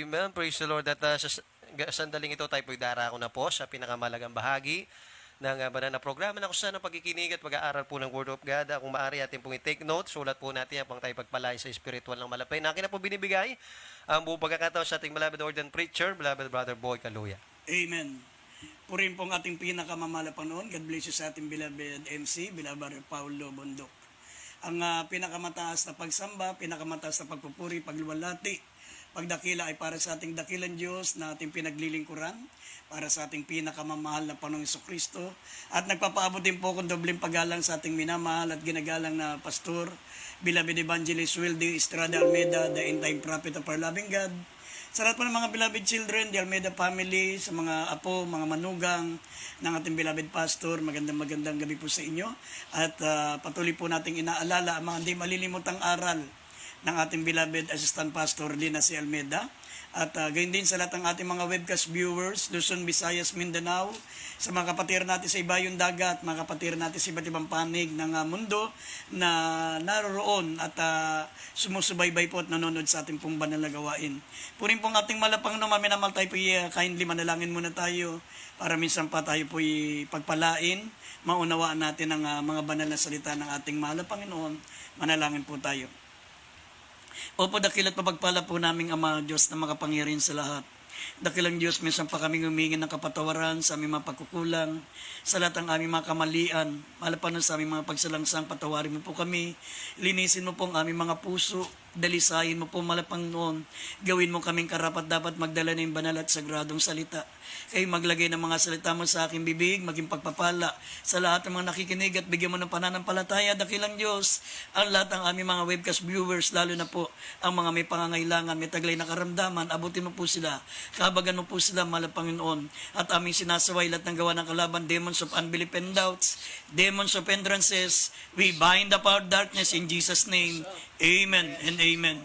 Amen. Praise the Lord. At sa sandaling ito tayo po'y darako na po sa pinakamalagang bahagi ng banal na programa na kung saan ang pagkikinig at pag-aaral po ng Word of God. Kung maaari atin pong i-take notes, sulat po natin ang pang tayo pagpalay sa spiritual ng malapay. Na akin na po binibigay ang buong pagkakataon sa ating beloved ordained preacher, beloved brother Boy Kaluya. Amen. Purin pong ating pinakamamala Panginoon. God bless you sa ating beloved MC, beloved Paulo Bondok. Ang pinakamataas na pagsamba, pinakamataas na pagpupuri, pagluwalhati, pagdakila ay para sa ating dakilang Diyos na ating pinaglilingkuran, para sa ating pinakamamahal na Panginoong Jesucristo. At nagpapaabot din po kung dobleng paggalang sa ating minamahal at ginagalang na pastor, beloved evangelist Wildy Estrada Almeida, the end-time prophet of our loving God. Sa lahat po ng mga beloved children, the Almeida family, sa mga apo, mga manugang ng ating beloved pastor, magandang gabi po sa inyo. At patuloy po nating inaalala ang mga hindi malilimutang aral ng ating beloved assistant pastor din na si Almeida. At gayon din sa lahat ng ating mga webcast viewers, Luzon, Visayas, Mindanao, sa mga kapatid natin sa ibayong dagat, mga kapatid natin sa iba't ibang panig ng mundo na naroroon at sumusubaybay po at nanonood sa ating pong banal na gawain. Purin pong ating malapang minamahal tayo po, kindly manalangin muna tayo para minsan pa tayo po pagpalain, maunawaan natin ang mga banal na salita ng ating mahal na Panginoon. Manalangin po tayo. Opo, dakilat pagpala po naming Ama Diyos na makapangyarihan sa lahat. Dakilang Diyos, minsan pa kami humingi ng kapatawaran sa aming mga pagkukulang, sa lahat ng aming mga kamalian, malapanan sa aming mga pagsalangsang, patawarin mo po kami, linisin mo po ang aming mga puso, dalisayin mo po malapang noon, gawin mo kaming karapat dapat magdala ng banal at sagradong salita. Kayo maglagay ng mga salita mo sa aking bibig, maging pagpapala sa lahat ng mga nakikinig at bigyan mo ng pananampalataya, dakilang Diyos, ang lahat ng aming mga webcast viewers, lalo na po ang mga may pangangailangan, may taglay na karamdaman, abutin mo po sila, kabagan mo po sila, mahal na Panginoon, at aming sinasaway lahat ng gawa ng kalaban, demons of unbelief and doubts, demons of hindrances, we bind the power of darkness in Jesus' name. Amen and amen.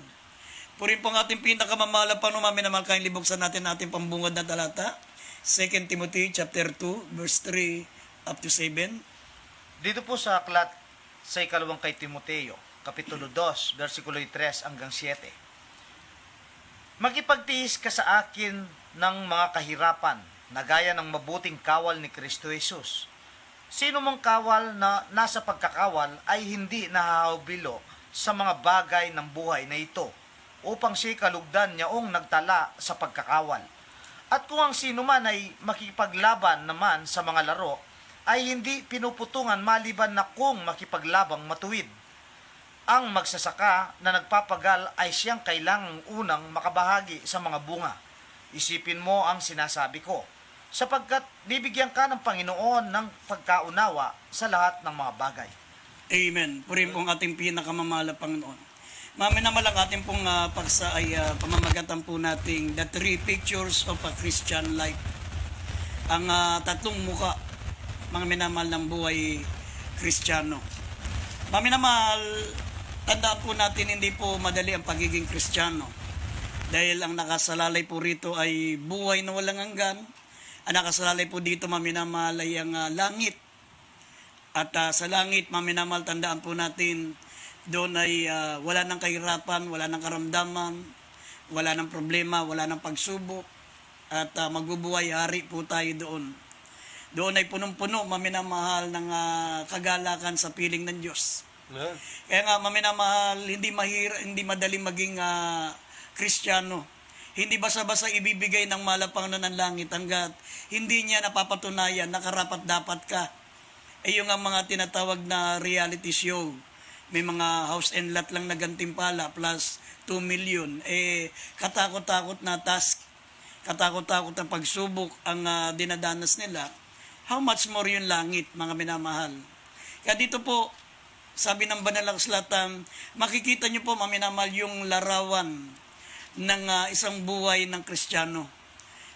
Purin po ang ating pinakamamahal pa namin na malakain libuksan natin ating pambungad na talata. 2 Timothy chapter 2 verse 3 up to 7. Dito po sa aklat sa ikalawang kay Timoteo, kapitulo 2, versikulo 3 hanggang 7. Makipagtiis ka sa akin ng mga kahirapan na gaya ng mabuting kawal ni Kristo Jesus. Sino mang kawal na nasa pagkakawal ay hindi nahahubilo sa mga bagay ng buhay na ito upang siya kalugdan niyaong nagtala sa pagkakawal. At kung ang sino man ay makipaglaban naman sa mga laro, ay hindi pinuputungan maliban na kung makipaglabang matuwid. Ang magsasaka na nagpapagal ay siyang kailangang unang makabahagi sa mga bunga. Isipin mo ang sinasabi ko, sapagkat bibigyan ka ng Panginoon ng pagkaunawa sa lahat ng mga bagay. Amen. Purin pong ating pinakamamahal na Panginoon. Maminamahal ang ating pong paksa ay pamamagatan po nating The Three Pictures of a Christian Life. Ang tatlong muka, mga minamahal ng buhay Kristiyano. Maminamahal, tandaan po natin hindi po madali ang pagiging Kristiyano. Dahil ang nakasalalay po rito ay buhay na walang hanggan. Ang nakasalalay po dito, maminamahal, ay ang langit. At sa langit, maminamahal, tandaan po natin, doon ay wala ng kahirapan, wala ng karamdaman, wala ng problema, wala ng pagsubok, at magbubuhay hari po tayo doon. Doon ay punong-puno, maminamahal, ng kagalakan sa piling ng Diyos. Amen. Kaya nga, maminamahal, hindi madaling maging Kristiyano. Hindi basta-basta ibibigay ng malapang na ng langit hanggat hindi niya napapatunayan na karapat-dapat ka. Yung ang mga tinatawag na reality show. May mga house and lot lang na gantimpala plus 2 million. Katakot-takot na task, katakot-takot na pagsubok ang dinadanas nila. How much more yung langit, mga minamahal? Kaya dito po, sabi ng banal na kasulatan, makikita nyo po, mga minamahal, yung larawan ng isang buhay ng Kristiyano.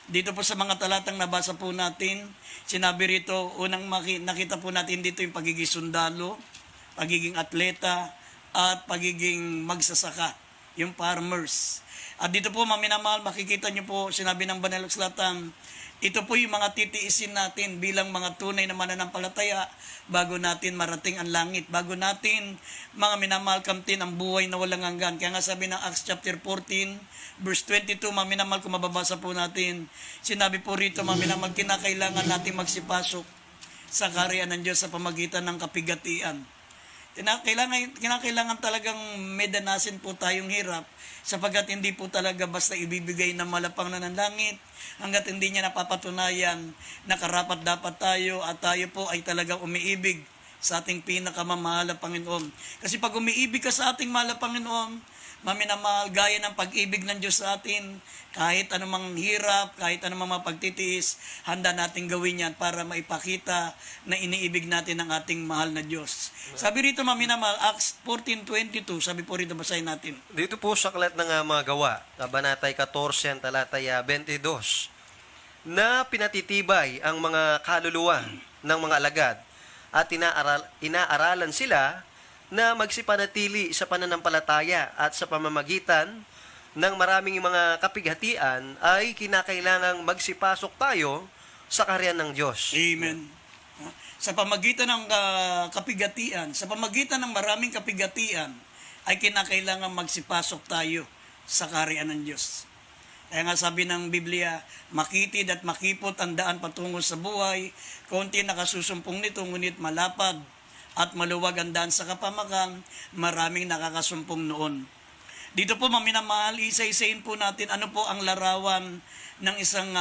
Dito po sa mga talatang nabasa po natin, sinabi rito, unang nakita po natin dito yung pagiging sundalo, pagiging atleta, at pagiging magsasaka, yung farmers. At dito po, maminamahal, makikita nyo po, sinabi ng banal na kasulatan, Ito po yung mga titiisin natin bilang mga tunay na mananampalataya bago natin marating ang langit, bago natin mga minamahal kamtin ang buhay na walang hanggan. Kaya nga sabi ng Acts chapter 14, verse 22, mga minamahal, kung mababasa po natin, sinabi po rito, mga minamahal, kinakailangan natin magsipasok sa kaharian ng Diyos sa pamagitan ng kapigatian. Kinakailangan talagang medanasin po tayong hirap sapagkat hindi po talaga basta ibibigay ng malapang na ng langit hanggat hindi niya napapatunayan na karapat dapat tayo at tayo po ay talagang umiibig sa ating pinakamamahal na Panginoon. Kasi pag umiibig ka sa ating mahal na Panginoon, maminamahal, gaya ng pag-ibig ng Diyos sa atin, kahit anumang hirap, kahit anumang mapagtitiis, handa natin gawin yan para maipakita na iniibig natin ang ating mahal na Diyos. Sabi rito, maminamahal, Acts 14:22, sabi po rito, basahin natin. Dito po sa aklat ng mga gawa, kabanatay 14, talatay 22, na pinatitibay ang mga kaluluwa ng mga alagad at inaaralan sila na magsipanatili sa pananampalataya at sa pamamagitan ng maraming mga kapighatian ay kinakailangang magsipasok tayo sa kaharian ng Diyos. Amen. Sa pamagitan ng kapigatian, sa pamagitan ng maraming kapigatian, ay kinakailangan magsipasok tayo sa kaharian ng Diyos. Kaya nga sabi ng Biblia, makitid at makipot ang daan patungo sa buhay, konti nakasusumpong nito, ngunit malapad at maluwag ang daan sa kapamakan, maraming nakakasumpong noon. Dito po, maminamahal, isa-isain po natin ano po ang larawan ng isang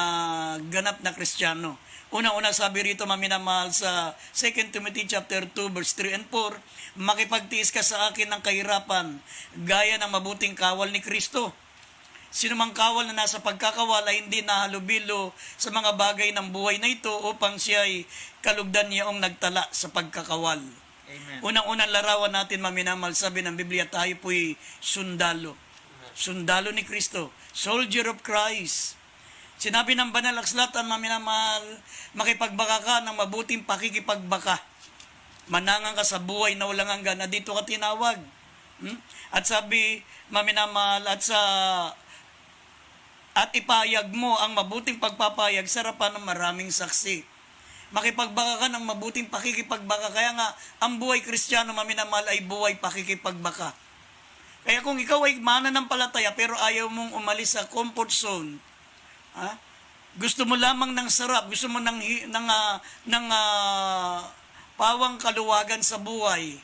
ganap na Kristiyano. Una-una sabi rito, maminamahal, sa 2 Timothy chapter 2, verse 3 and 4, makipagtiis ka sa akin ng kahirapan, gaya ng mabuting kawal ni Kristo. Sino mang kawal na nasa pagkakawal ay hindi nahalubilo sa mga bagay ng buhay na ito upang siya ay kalugdan niyaong nagtala sa pagkakawal. Amen. Unang-unang larawan natin, maminamal, sabi ng Biblia, tayo po'y sundalo. Sundalo ni Kristo. Soldier of Christ. Sinabi ng banal akslatan, maminamahal, makipagbaka ka ng mabuting pakikipagbaka. Manangan ka sa buhay na walang hanggan na dito ka tinawag. At sabi, maminamahal, at ipayag mo ang mabuting pagpapayag sa harapan ng maraming saksi. Makipagbaka ka ng mabuting pakikipagbaka. Kaya nga, ang buhay Kristiyano, maminamahal, ay buhay pakikipagbaka. Kaya kung ikaw ay mananampalataya pero ayaw mong umalis sa comfort zone, gusto mo lamang ng sarap, gusto mo ng pawang kaluwagan sa buhay,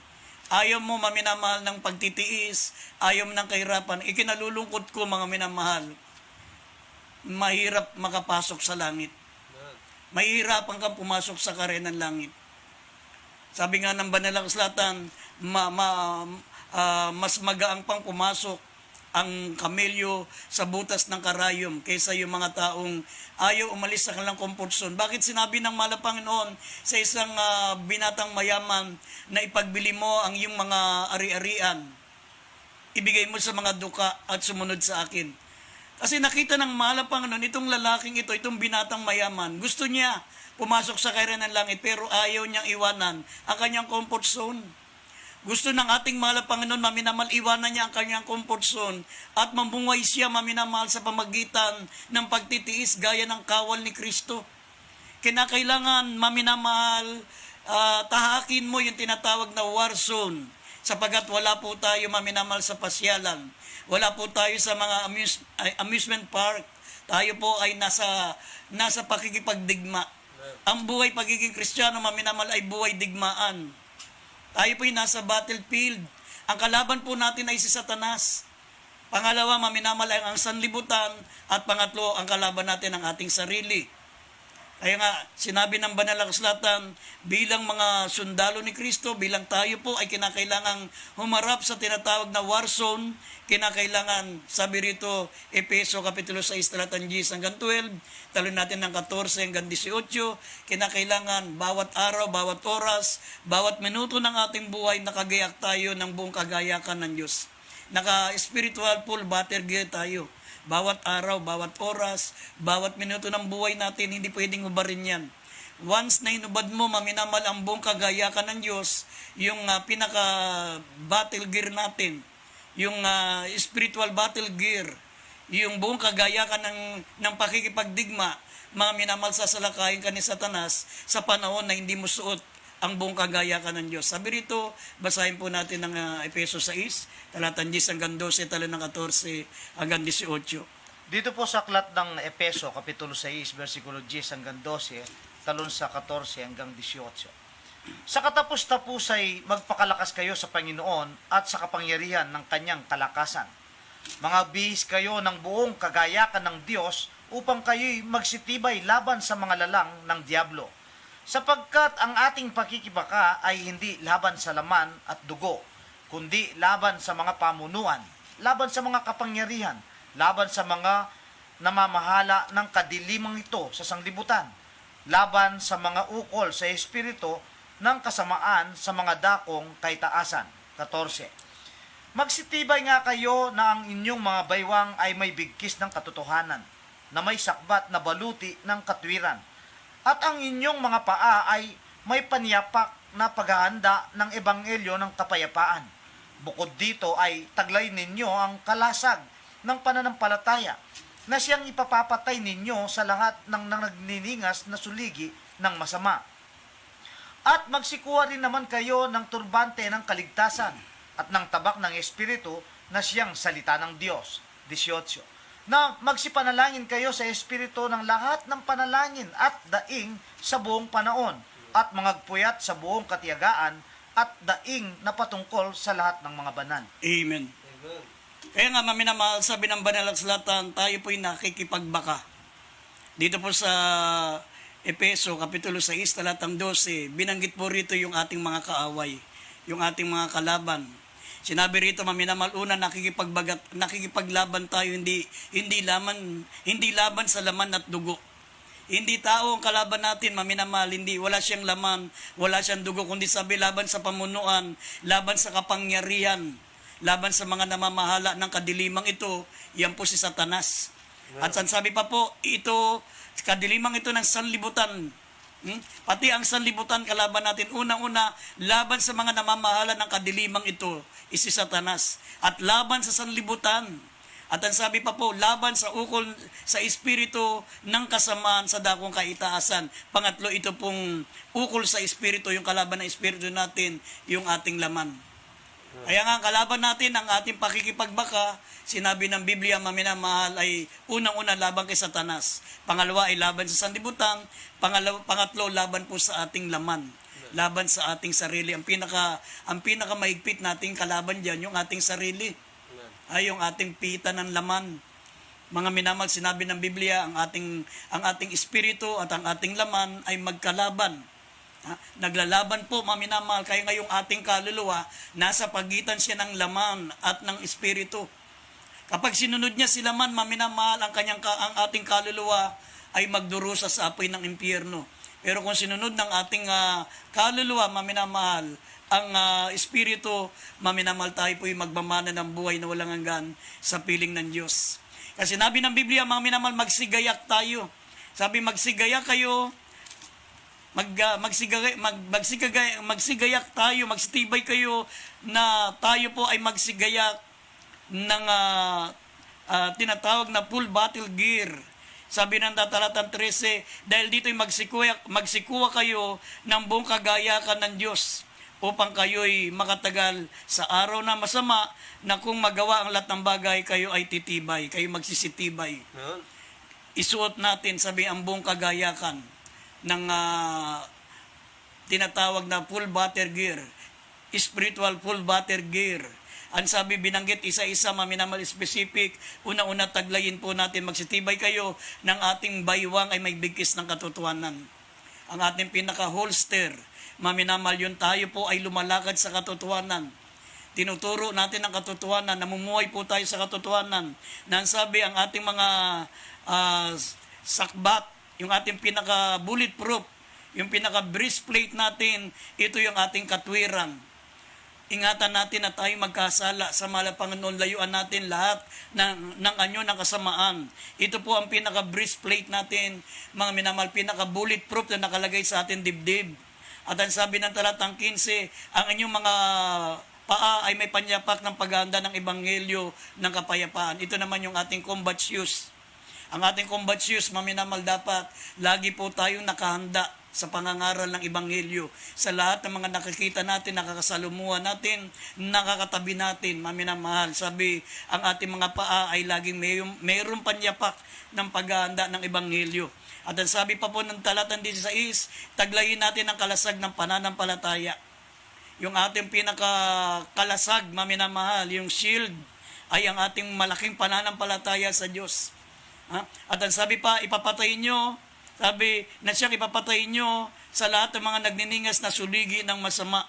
ayaw mo, maminamahal, ng pagtitiis, ayaw mo ng kahirapan, ikinalulungkot ko, mga minamahal, mahirap makapasok sa langit. Mahihirapan kang pumasok sa kaharian ng langit. Sabi nga ng banal akslatan, mas magaang pang pumasok ang kamelyo sa butas ng karayom kaysa yung mga taong ayaw umalis sa kanilang comfort zone. Bakit sinabi ng mahal na Panginoon sa isang binatang mayaman na ipagbili mo ang iyong mga ari-arian, ibigay mo sa mga duka at sumunod sa akin? Kasi nakita ng mahal na Panginoon, itong lalaking ito, itong binatang mayaman, gusto niya pumasok sa kaharian ng langit, pero ayaw niyang iwanan ang kanyang comfort zone. Gusto ng ating mahal na Panginoon, maminamahal, iwanan niya ang kanyang comfort zone at mamuhay siya, maminamahal, sa pamagitan ng pagtitiis gaya ng kawal ni Kristo. Kinakailangan, maminamahal, tahakin mo yung tinatawag na war zone, sapagat wala po tayo, maminamahal, sa pasyalan. Wala po tayo sa mga amusement park. Tayo po ay nasa pakikipagdigma. Ang buhay pagiging Kristiyano, maminamal, ay buhay digmaan. Tayo po ay nasa battlefield. Ang kalaban po natin ay si Satanas. Pangalawa, maminamal, ay ang sanlibutan. At pangatlo, ang kalaban natin ang ating sarili. Kaya nga, sinabi ng banal akslatan, bilang mga sundalo ni Kristo, bilang tayo po ay kinakailangang humarap sa tinatawag na war zone, kinakailangan, sabi rito, Efeso Kapitulo 6, talatang 10 hanggang 12, talon natin ng 14 hanggang 18, kinakailangan bawat araw, bawat oras, bawat minuto ng ating buhay, nakagayak tayo ng buong kagayakan ng Diyos. Naka-spiritual full battle gear tayo. Bawat araw, bawat oras, bawat minuto ng buhay natin, hindi pwedeng ubarin yan. Once na inubad mo, maminamal, ang buong kagayakan ng Diyos, yung pinaka-battle gear natin, yung spiritual battle gear, yung buong kagayakan ng pakikipagdigma, mga minamahal, sasalakayin ka ni Satanas sa panahon na hindi mo suot ang buong kagayakan ng Diyos. Sabi rito, basahin po natin ng Efeso 6, talatang 10 hanggang 12, talatang 14 hanggang 18. Dito po sa aklat ng Epeso, Kapitulo 6, versikulo 10 hanggang 12, talon sa 14 hanggang 18. Sa katapos-tapos ay magpakalakas kayo sa Panginoon at sa kapangyarihan ng kanyang kalakasan. Mga bihis kayo ng buong kagayakan ng Diyos upang kayo'y magsitibay laban sa mga lalang ng Diablo. Sapagkat ang ating pakikibaka ay hindi laban sa laman at dugo, kundi laban sa mga pamunuan, laban sa mga kapangyarihan, laban sa mga namamahala ng kadilimang ito sa sanglibutan, laban sa mga ukol sa espiritu ng kasamaan sa mga dakong kaitaasan. 14. Magsitibay nga kayo na ang inyong mga baywang ay may bigkis ng katotohanan, na may sakbat na baluti ng katwiran, at ang inyong mga paa ay may paniyapak na paghahanda ng ebanghelyo ng kapayapaan. Bukod dito ay taglay ninyo ang kalasag ng pananampalataya na siyang ipapapatay ninyo sa lahat ng nagniningas na suligi ng masama. At magsikuha rin naman kayo ng turbante ng kaligtasan at ng tabak ng Espiritu na siyang salita ng Diyos. 18. Na magsipanalangin kayo sa Espiritu ng lahat ng panalangin at daing sa buong panahon at mangagpuyat sa buong katiyagaan at daing na patungkol sa lahat ng mga banal. Amen. Kaya nga, maminamahal, sabi ng banal na kasulatan, tayo po'y nakikipagbaka. Dito po sa Epeso, Kapitulo 6, talatang 12, binanggit po rito yung ating mga kaaway, yung ating mga kalaban. Sinabi rito, maminamahal, una, nakikipaglaban tayo, hindi laban sa laman at dugo. Hindi tao ang kalaban natin, maminamahal, wala siyang laman, wala siyang dugo, kundi sabi laban sa pamunuan, laban sa kapangyarihan, laban sa mga namamahala ng kadilimang ito, yan po si Satanas. At sabi pa po, ito, kadilimang ito ng sanlibutan. Pati ang sanlibutan kalaban natin. Unang-una, laban sa mga namamahala ng kadilimang ito, si Satanas. At laban sa sanlibutan. At ang sabi pa po, laban sa ukol sa espiritu ng kasamaan sa dakong kaitaasan. Pangatlo, ito pong ukol sa espiritu, yung kalaban ng espiritu natin, yung ating laman. Kaya nga, kalaban natin ang ating pakikipagbaka, sinabi ng Biblia, maminamahal, ay unang-una laban kay Satanas. Pangalawa ay laban sa sanlibutan. Pangatlo, laban po sa ating laman. Laban sa ating sarili. Ang pinaka mahigpit nating kalaban diyan, yung ating sarili. Ay yung ating pita ng laman. Mga minamahal, sinabi ng Biblia, ang ating espiritu at ang ating laman ay magkalaban. Naglalaban po, maminamahal, kaya ngayong ating kaluluwa, nasa pagitan siya ng laman at ng espiritu. Kapag sinunod niya si laman, maminamahal, ang ating kaluluwa ay magdurusa sa apoy ng impyerno. Pero kung sinunod ng ating kaluluwa, maminamahal, ang espiritu, maminamahal, tayo po'y magmamana ng buhay na walang hanggan sa piling ng Diyos. Kasi sinabi ng Biblia, maminamahal, magsigayak tayo. Sabi, magsigayak kayo, magsigayak tayo, magsitibay kayo na tayo po ay magsigayak ng tinatawag na full battle gear. Sabi ng talatang 13, dahil dito'y magsikuha kayo ng buong kagayakan ng Diyos upang kayo'y makatagal sa araw na masama na kung magawa ang lahat ng bagay, kayo ay titibay, kayo magsisitibay. Isuot natin, sabi, ang buong kagayakan ng tinatawag na full battle gear, spiritual full battle gear. Ang sabi, binanggit isa-isa, maminamahal, specific. Una-una, taglayin po natin, magsitibay kayo ng ating baywang ay may bigkis ng katotohanan. Ang ating pinaka-holster, maminamahal, yun tayo po ay lumalakad sa katotohanan. Tinuturo natin ang katotohanan, namumuhay po tayo sa katotohanan. Nang sabi, ang ating mga sakbat, yung ating pinaka-bulletproof, yung pinaka-breastplate natin, ito yung ating katwiran. Ingatan natin na tayo magkasala sa mahal na Panginoon, layuan natin lahat ng anyo ng kasamaan. Ito po ang pinaka-breastplate natin, mga minamahal, pinaka-bulletproof na nakalagay sa ating dibdib. At ang sabi ng talatang 15, ang inyong mga paa ay may panyapak ng paghahanda ng ebanghelyo ng kapayapaan. Ito naman yung ating combat shoes. Ang ating combatsius, maminamal, dapat lagi po tayong nakahanda sa pangangaral ng Ebanghelyo. Sa lahat ng mga nakikita natin, nakakasalumuha natin, nakakatabi natin, maminamahal. Sabi, ang ating mga paa ay laging mayroong panyapak ng paghahanda ng Ebanghelyo. At ang sabi pa po ng talatang 16, taglayin natin ang kalasag ng pananampalataya. Yung ating pinakakalasag, maminamahal, yung shield, ay ang ating malaking pananampalataya sa Diyos. Ha? At ang sabi pa, ipapatay nyo, sabi na siyang ipapatay nyo sa lahat ng mga nagniningas na suligi ng masama.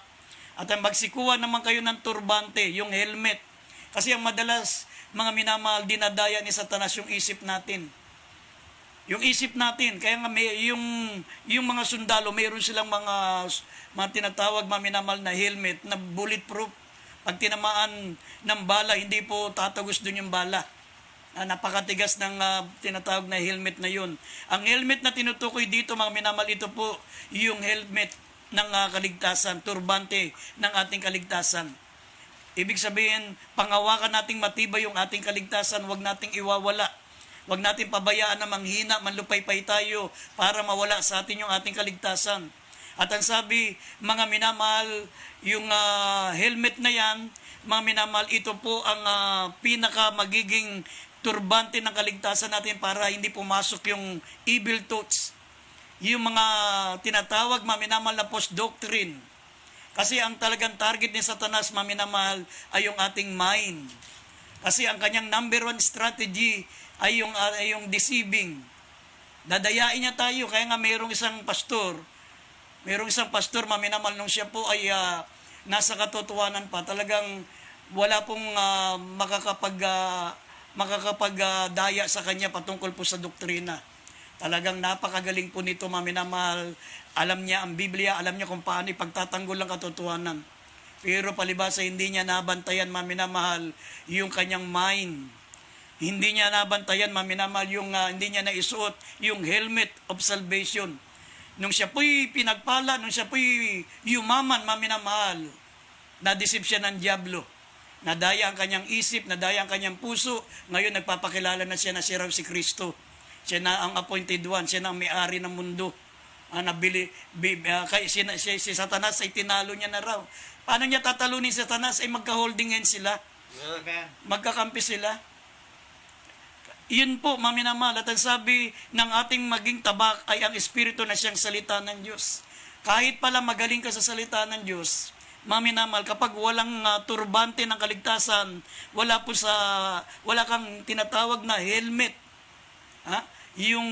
At ang magsikuhan naman kayo ng turbante, yung helmet. Kasi ang madalas, mga minamahal, dinadaya ni Satanas yung isip natin. Yung isip natin, kaya nga yung mga sundalo, mayroon silang mga tinatawag, mga minamahal na helmet na bulletproof. Pag tinamaan ng bala, hindi po tatagos dun yung bala. Napakatigas ng tinatawag na helmet na yun. Ang helmet na tinutukoy dito, mga minamahal, ito po yung helmet ng kaligtasan, turbante ng ating kaligtasan. Ibig sabihin, pangawakan nating matibay yung ating kaligtasan, huwag nating iwawala. Huwag nating pabayaan na manghina, manlupaypay tayo para mawala sa atin yung ating kaligtasan. At ang sabi, mga minamahal, yung helmet na yan, mga minamahal, ito po ang pinaka magiging turbante ng kaligtasan natin para hindi pumasok yung evil thoughts. Yung mga tinatawag, mga minamahal, na post-doctrine. Kasi ang talagang target ni Satanas, mga minamahal, ay yung ating mind. Kasi ang kanyang number one strategy ay yung deceiving. Dadayain niya tayo. Kaya nga mayroong isang pastor, mga minamahal, nung siya po ay nasa katotohanan pa, talagang wala pong makakapagdaya sa kanya patungkol po sa doktrina. Talagang napakagaling po nito, mga minamahal. Alam niya ang Biblia, alam niya kung paano ipagtatanggol ang katotohanan. Pero palibasa, hindi niya nabantayan, mga minamahal, yung kanyang mind. Hindi niya nabantayan, mga minamahal, hindi niya naisuot yung helmet of salvation. Nung siya po'y pinagpala, nung siya po'y yumaman, mga minamahal, na-deceive siya ng diablo. Nadaya ang kanyang isip, nadaya ang kanyang puso. Ngayon nagpapakilala na siya na siya raw si Kristo. Siya na ang appointed one, siya na ang may-ari ng mundo. Si Satanas ay tinalo niya na raw. Paano niya tatalunin si Satanas? Ay magka-holding hands sila. Amen. Magkakampi sila. Yun po, maminamahal. At ang sabi ng ating maging tabak ay ang Espiritu na siyang salita ng Diyos. Kahit pala magaling ka sa salita ng Diyos, maminamahal, kapag walang turbante ng kaligtasan, wala kang tinatawag na helmet. Yung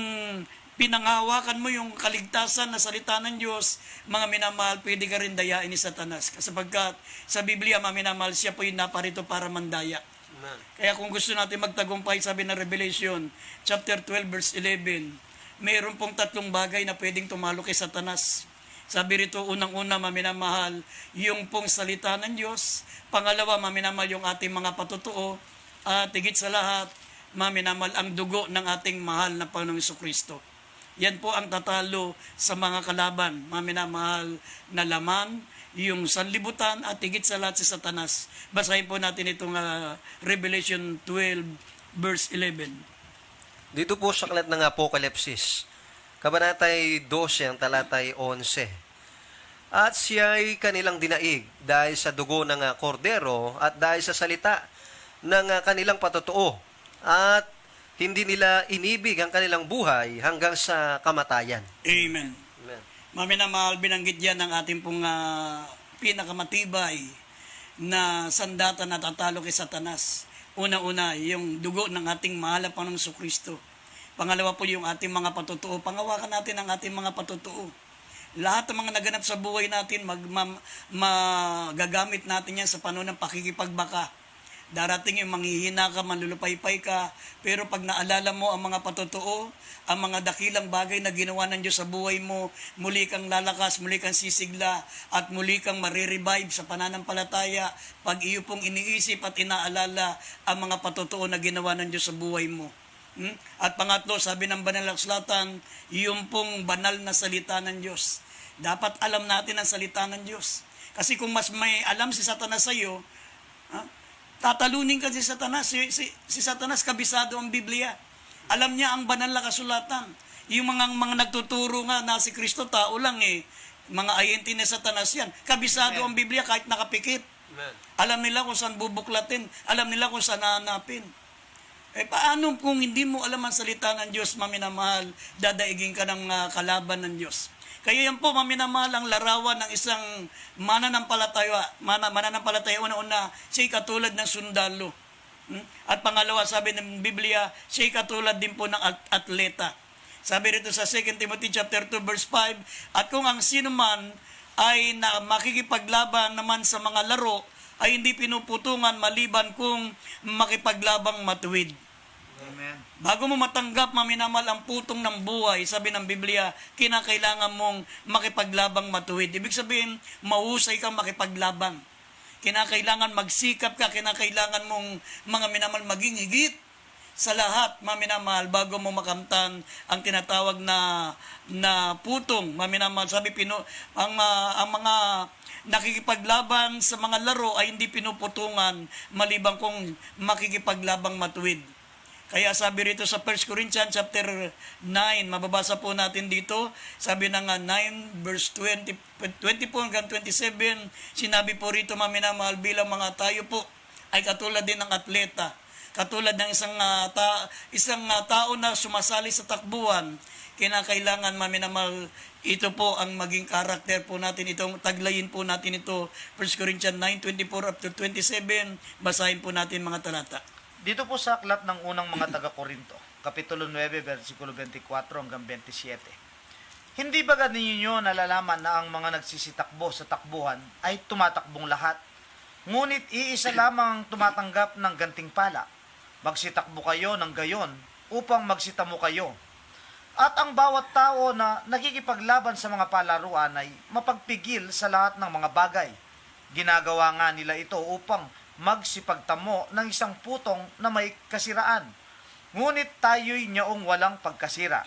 pinangahawakan mo yung kaligtasan na salita ng Diyos, mga minamahal, pwede ka rin dayain ni Satanas. Sapagkat sa Biblia, mga minamahal, siya po yung naparito para mandaya. Amen. Kaya kung gusto natin magtagumpay, sabi ng Revelation, chapter 12, verse 11, mayroon pong 3 bagay na pwedeng tumalo kay Satanas. Sabi rito, unang-una, maminamahal, yung pong salita ng Diyos. Pangalawa, maminamahal, yung ating mga patutuo. At higit sa lahat, maminamahal, ang dugo ng ating mahal na Panginoong Jesucristo. Yan po ang tatalo sa mga kalaban, maminamahal, na laman, yung sanlibutan, at higit sa lahat si Satanas. Basahin po natin itong Revelation 12, verse 11. Dito po sa aklat ng Apokalipsis, Kabanatay 12, ang talatay 11. At siya'y kanilang dinaig dahil sa dugo ng kordero at dahil sa salita ng kanilang patutuo. At hindi nila inibig ang kanilang buhay hanggang sa kamatayan. Amen. Amen. Maminamahal, binanggit yan ng ating pong pinakamatibay na sandata na tatalo kay Satanas. Una-una, yung dugo ng ating mahal na Panginoong Jesucristo. Pangalawa po yung ating mga patutuo. Pangawakan natin ang ating mga patutuo. Lahat ng mga naganap sa buhay natin, magagamit natin yan sa panahon ng pakikipagbaka. Darating yung manghihina ka, manlulupaypay ka, pero pag naalala mo ang mga patutuo, ang mga dakilang bagay na ginawa ng Diyos sa buhay mo, muli kang lalakas, muli kang sisigla, at muli kang marirevive sa pananampalataya pag iyo pong iniisip at inaalala ang mga patutuo na ginawa ng Diyos sa buhay mo. At pangatlo, sabi ng Banal na Kasulatan, yung pong banal na salita ng Diyos. Dapat alam natin ang salita ng Diyos. Kasi kung mas may alam si Satanas sa iyo, tatalunin ka si Satanas. Si Satanas, kabisado ang Biblia. Alam niya ang banal na kasulatan. Yung mga nagtuturo nga na si Kristo tao lang eh. Mga ayenti ni Satanas yan. Kabisado ang Biblia kahit nakapikit. Amen. Alam nila kung saan bubuklatin. Alam nila kung saan hahanapin. Paano kung hindi mo alam ang salita ng Diyos, maminamahal, dadaigin ka ng kalaban ng Diyos? Kaya yan po, maminamahal, ang larawan ng isang mananampalataya, una-una, siya'y katulad ng sundalo. At pangalawa, sabi ng Biblia, siya'y katulad din po ng atleta. Sabi rito sa 2 Timothy chapter 2 verse 5, at kung ang sino man ay makikipaglaban naman sa mga laro, ay hindi pinuputungan maliban kung makipaglabang matuwid. Amen. Bago mo matanggap, maminamal, ang putong ng buhay, sabi ng Biblia, kinakailangan mong makipaglabang matuwid. Ibig sabihin, mahusay kang makipaglabang. Kinakailangan magsikap ka, kinakailangan mong mga minamal maging higit sa lahat, maminamahal, bago mo makamtan ang tinatawag na putong, maminamahal. Sabi, ang mga nakikipaglaban sa mga laro ay hindi pinuputungan maliban kung makikipaglabang matuwid. Kaya sabi rito sa 1 Corinthians chapter 9, mababasa po natin dito, sabi na nga 9 verse 24 hanggang 27, sinabi po rito, maminamahal, bilang mga tayo po ay katulad din ng atleta. Katulad ng isang tao na sumasali sa takbuhan, kinakailangan, maminamal, ito po ang maging karakter po natin, itong taglayin po natin ito, 1 Corinthians 9:24 up to 27, basahin po natin mga talata. Dito po sa aklat ng unang mga taga-Korinto, Kapitulo 9, versikulo 24 hanggang 27. Hindi ba ninyo nalalaman na ang mga nagsisitakbo sa takbuhan ay tumatakbong lahat? Ngunit iisa lamang ang tumatanggap ng gantimpala. Magsitakbo kayo ng gayon upang magsitamo kayo. At ang bawat tao na nakikipaglaban sa mga palaruan ay mapagpigil sa lahat ng mga bagay. Ginagawa nga nila ito upang magsipagtamo ng isang putong na may kasiraan. Ngunit tayo'y nyaong walang pagkasira.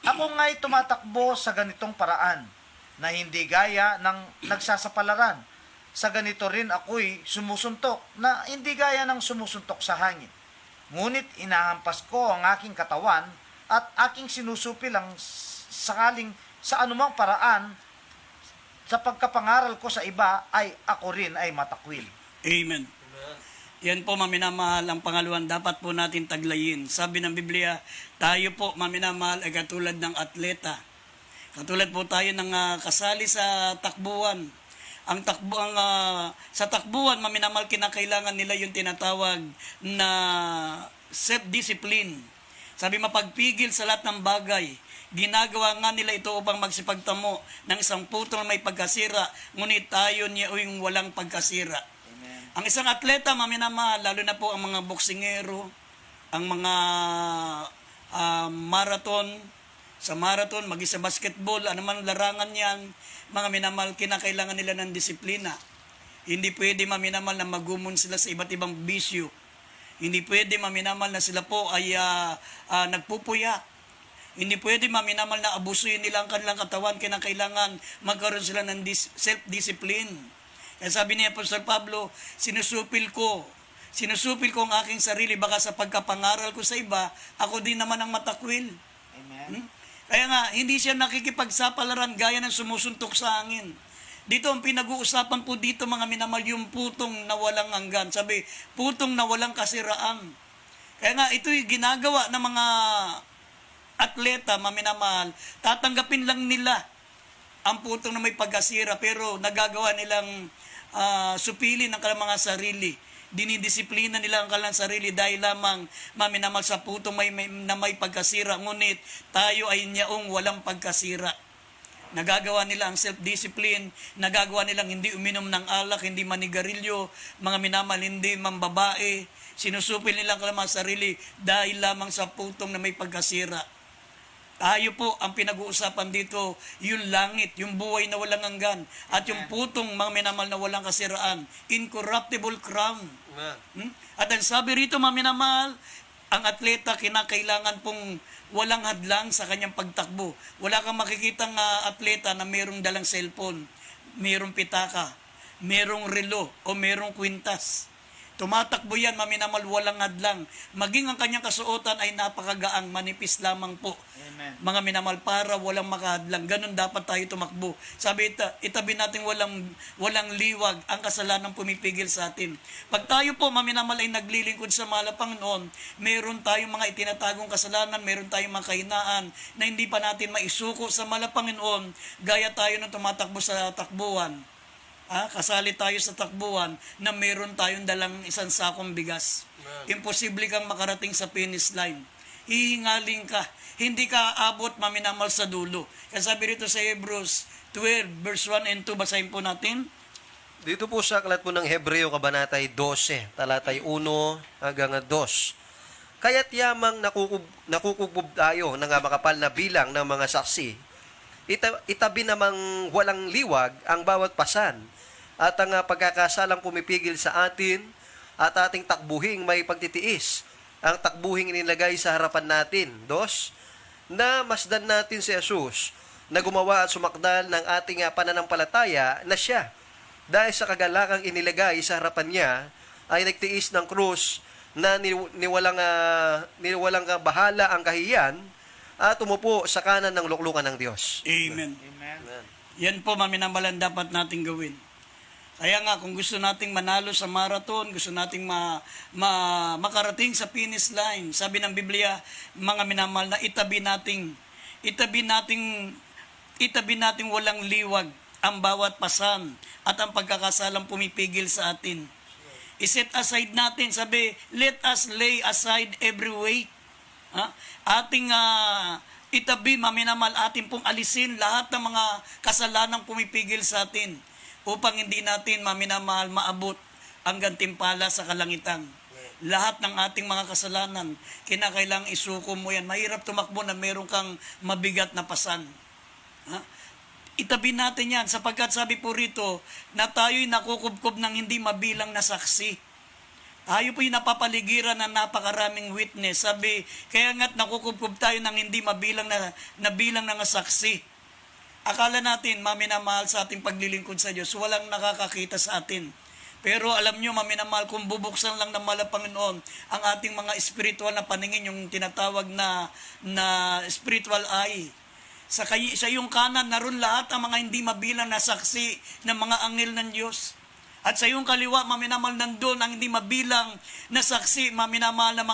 Ako nga'y tumatakbo sa ganitong paraan na hindi gaya ng nagsasapalaran. Sa ganito rin ako'y sumusuntok na hindi gaya ng sumusuntok sa hangin. Ngunit inahampas ko ang aking katawan at aking sinusupil ang sakaling sa anumang paraan sa pagkapangaral ko sa iba ay ako rin ay matakwil. Amen. Yan po, maminamahal, ang pangaluan dapat po natin taglayin. Sabi ng Biblia, tayo po, maminamahal, ay katulad ng atleta. Katulad po tayo ng kasali sa takbuhan. Sa takbuhan, maminamahal, kinakailangan nila yung tinatawag na self-discipline. Sabi, mapagpigil sa lahat ng bagay. Ginagawa nga nila ito upang magsipagtamo ng isang putong may pagkasira, ngunit tayo niya yung walang pagkasira. Amen. Ang isang atleta, maminamahal, lalo na po ang mga boksingero, ang mga marathon, sa marathon, maging sa basketball, anuman larangan yan, mga minamahal, kinakailangan nila ng disiplina. Hindi pwede, maminamahal, na magumon sila sa iba't ibang bisyo. Hindi pwede, maminamahal, na sila po ay nagpupuya. Hindi pwede, maminamahal, na abusuin nila ang kanilang katawan. Kinakailangan magkaroon sila ng self-discipline. Kaya sabi ni Apostol Pablo, sinusupil ko ang aking sarili, baka sa pagkapangaral ko sa iba, ako din naman ang matakwil. Amen. Kaya nga, hindi siya nakikipagsapalaran gaya ng sumusuntok sa hangin. Dito, ang pinag-uusapan po dito, mga minamahal, yung putong na walang hanggan. Sabi, putong na walang kasiraan. Kaya nga, ito'y ginagawa ng mga atleta, maminamahal, tatanggapin lang nila ang putong na may pagkasira, pero nagagawa nilang supilin ang kanilang mga sarili. Dinidisiplina nila ang kanilang sarili dahil lamang, maminamahal, sa putong na may pagkasira, ngunit tayo ay nyaong walang pagkasira. Nagagawa nila ang self-discipline, nagagawa nilang hindi uminom ng alak, hindi manigarilyo, mga minamahal, hindi mambabae. Sinusupil nila ang kanilang mga sarili dahil lamang sa putong na may pagkasira. Tayo po, ang pinag-uusapan dito, yung langit, yung buhay na walang hanggan, at yung putong, mga minamahal, na walang kasiraan, incorruptible crown. At ang sabi rito, mga minamahal, ang atleta, kinakailangan pong walang hadlang sa kanyang pagtakbo. Wala kang makikitang atleta na mayroong dalang cellphone, mayroong pitaka, mayroong relo, o mayroong kwintas. Tumatakbo yan, maminamal, walang hadlang. Maging ang kanyang kasuotan ay napakagaang, manipis lamang po. Amen. Mga minamal, para walang makahadlang. Ganun dapat tayo tumakbo. Sabi, itabi natin walang liwag ang kasalanan pumipigil sa atin. Pag tayo po, maminamal, ay naglilingkod sa mahal na Panginoon, meron tayong mga itinatagong kasalanan, meron tayong mga kahinaan na hindi pa natin maisuko sa mahal na Panginoon, gaya tayo nung tumatakbo sa takbuhan. Kasali tayo sa takbuhan na meron tayong dalang isang sakong bigas. Imposible kang makarating sa finish line. Hihingaling ka. Hindi ka aabot, maminamal, sa dulo. Kaya sabi rito sa Hebrews 12, verse 1 and 2, basahin po natin. Dito po sa aklat po ng Hebreo, kabanatay 12, talatay 1 hanggang 2. Kaya't yamang nakukubog tayo ng makapal na bilang ng mga saksi. Itabi namang walang liwag ang bawat pasan at ang pagkakasalang pumipigil sa atin at ating takbuhing may pagtitiis. Ang takbuhing inilagay sa harapan natin. 2, na masdan natin si Jesus na gumawa at sumakdal ng ating pananampalataya na siya. Dahil sa kagalakang inilagay sa harapan niya, ay nagtiis ng krus na niwalang bahala ang kahiyan at umupo sa kanan ng luklukan ng Diyos. Amen. Amen. Yan po, maminamalan, dapat nating gawin. Kaya nga, kung gusto nating manalo sa marathon, gusto nating makarating sa finish line, sabi ng Biblia, mga minamahal, na itabi nating walang liwag ang bawat pasan at ang pagkakasalang pumipigil sa atin. I-set aside natin, sabi, let us lay aside every weight. Ating itabi, maminamal, ating pong alisin lahat ng mga kasalanang pumipigil sa atin upang hindi natin, maminamahal, maabot ang gantimpala sa kalangitan. Lahat ng ating mga kasalanan, kinakailangang isuko mo yan. Mahirap tumakbo na meron kang mabigat na pasan. Itabi natin yan sapagkat sabi po rito na tayo'y nakukubkob ng hindi mabilang na saksi. Tayo po'y napapaligiran ng napakaraming witness. Sabi, kaya nga't nakukubkob tayo ng hindi mabilang na bilang na saksi. Akala natin, maminamahal, sa ating paglilingkod sa Diyos, walang nakakakita sa atin. Pero alam nyo, maminamahal, kung bubuksan lang ng mahal na Panginoon ang ating mga spiritual na paningin, yung tinatawag na spiritual eye. Sa iyong kanan, naroon lahat ang mga hindi mabilang na saksi ng mga anghel ng Diyos. At sa iyong kaliwa, maminamahal, nandun ang hindi mabilang na saksi, maminamahal, na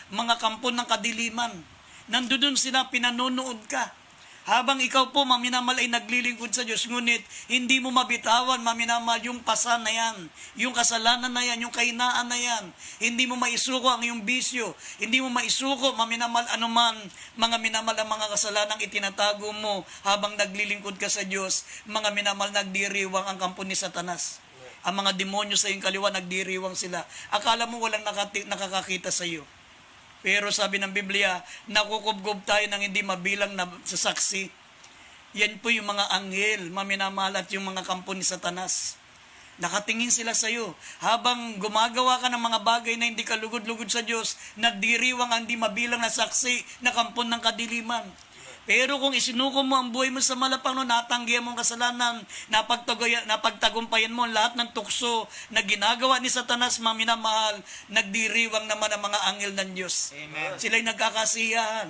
mga kampon ng kadiliman. Nandun sila, pinanonood ka. Habang ikaw po, maminamahal, ay naglilingkod sa Diyos, ngunit hindi mo mabitawan, maminamahal, yung pasan na yan, yung kasalanan na yan, yung kahinaan na yan. Hindi mo maisuko ang iyong bisyo. Hindi mo maisuko, maminamahal, anuman, mga minamahal, ang mga kasalanang itinatago mo habang naglilingkod ka sa Diyos. Mga minamahal, nagdiriwang ang kampo ni Satanas. Ang mga demonyo sa iyong kaliwa, nagdiriwang sila. Akala mo walang nakakakita sa iyo. Pero sabi ng Biblia, nakukubgob tayo ng hindi mabilang na sasaksi. Yan po yung mga anghel, maminamahal, at yung mga kampo ni Satanas. Nakatingin sila sa iyo. Habang gumagawa ka ng mga bagay na hindi ka lugod-lugod sa Diyos, nagdiriwang ang hindi mabilang na saksi na kampon ng kadiliman. Pero kung isinuko mo ang buhay mo sa malapang, natanggihan mo ang kasalanan, napagtagumpayan mo lahat ng tukso na ginagawa ni Satanas, maminamahal, nagdiriwang naman ang mga anghel ng Diyos. Amen. Sila'y nagkakasiyahan.